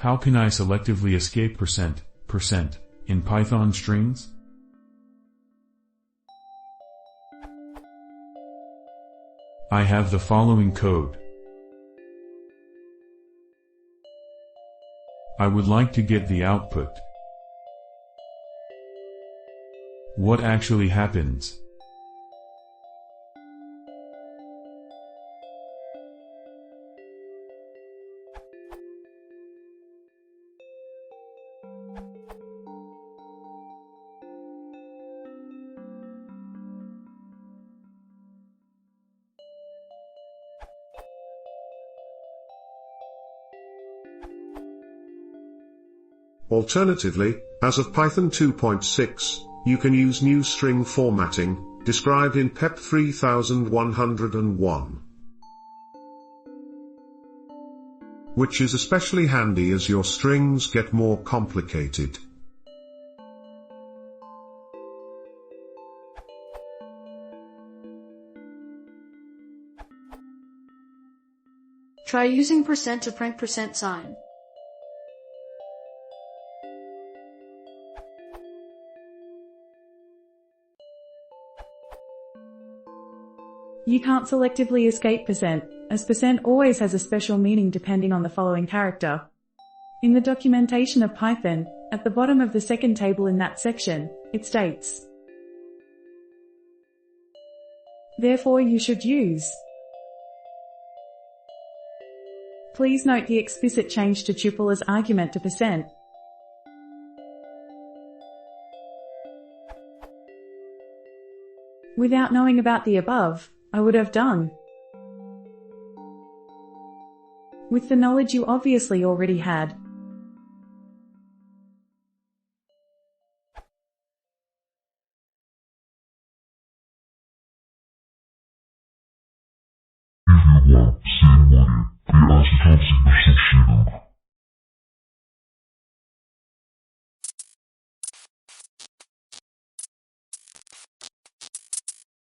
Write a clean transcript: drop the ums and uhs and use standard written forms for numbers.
How can I selectively escape %, in Python strings? I have the following code. I would like to get the output. What actually happens? Alternatively, as of Python 2.6, you can use new string formatting, described in PEP 3101. Which is especially handy as your strings get more complicated. Try using % to print %sign. You can't selectively escape %, as % always has a special meaning depending on the following character. In the documentation of Python, at the bottom of the second table in that section, it states, therefore you should use. Please note the explicit change to tuple as argument to %. Without knowing about the above, I would have done. With the knowledge you obviously already had. If you want, see more, the articles in the description.